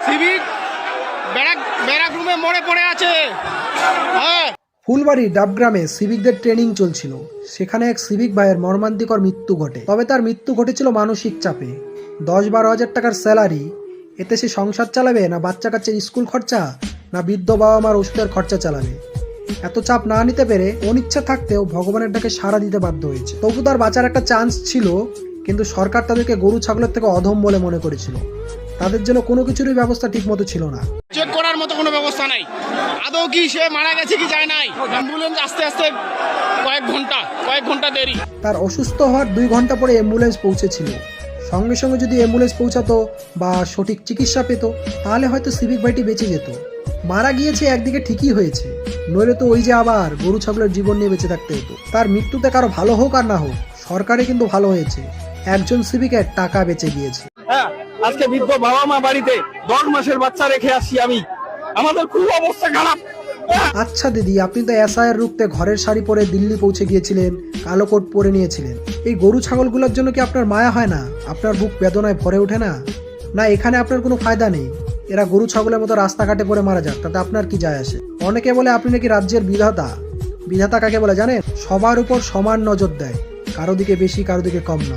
Civic barrack রুমে মরে পড়ে আছে। হ্যাঁ, ফুলবাড়ি ডাবগ্রামে সিভিকদের ট্রেনিং চলছিল। সেখানে এক সিভিক ভাইয়ের মর্মান্তিকর মৃত্যু ঘটে। তবে তার মৃত্যু ঘটেছিল মানসিক চাপে। 10-12 হাজার টাকার স্যালারি, এতে সে সংসার চালাবে না বাচ্চা কাচ্চার স্কুল খরচা, না বৃদ্ধ বাবা মার ওষুধের খরচা চালাবে। এত চাপ না নিতে পেরে অনিচ্ছা থাকতেও ভগবানের ডাকে সাড়া দিতে বাধ্য হয়েছে। তবু তার বাঁচার একটা চান্স ছিল, কিন্তু সরকার তাদেরকে গরু ছাগলের থেকে অধম বলে মনে করেছিল। তাদের জন্য কোনো কিছুরই ব্যবস্থা ঠিকমতো ছিল না। চেক করার মতো কোনো ব্যবস্থা নাই। আদৌ কি সে মারা গেছে কি যায় নাই। অ্যাম্বুলেন্স আস্তে আস্তে কয়েক ঘন্টা দেরি। তার অসুস্থ হওয়ার 2 ঘন্টা পরে অ্যাম্বুলেন্স পৌঁছেছিল। সঙ্গে সঙ্গে যদি অ্যাম্বুলেন্স পৌঁছাতো বা সঠিক চিকিৎসা পেত, তাহলে হয়তো সিভিক ভাইটি বেঁচে যেত। মারা গিয়েছে একদিকে ঠিকই হয়েছে, নইলে তো ওই যে আবার গরু ছাগলের জীবন নিয়ে বেঁচে থাকতে হতো। তার মৃত্যুতে কারো ভালো হোক আর না হোক, সরকারে কিন্তু ভালো হয়েছে, একজন সিভিকের টাকা বেঁচে গিয়েছে। হ্যাঁ, আজকে বৃদ্ধ বাবা মা বাড়িতে 10 মাসের বাচ্চা রেখে আসছি আমি। আমাদের খুব অবস্থা খারাপ। আচ্ছা দিদি, আপনি তো এসআইআর রুখতে ঘরের শাড়ি পরে দিল্লি পৌঁছে গিয়েছিলেন, কালো কোট পরে নিয়েছিলেন। এই গরু ছাগলগুলোর জন্য কি আপনার মায়া হয় না? আপনার বুক বেদনায় ভরে ওঠে না? না, এখানে আপনার কোনো ফায়দা নেই। এরা গরু ছাগলের মতো রাস্তাঘাটে পড়ে মারা যাক, তাতে আপনার কি যায় আসে? অনেকে বলে আপনি নাকি রাজ্যের বিধাতা। বিধাতা কাকে বলে জানেন? সবার উপর সমান নজর দেয়, কারো দিকে বেশি কারো দিকে কম না।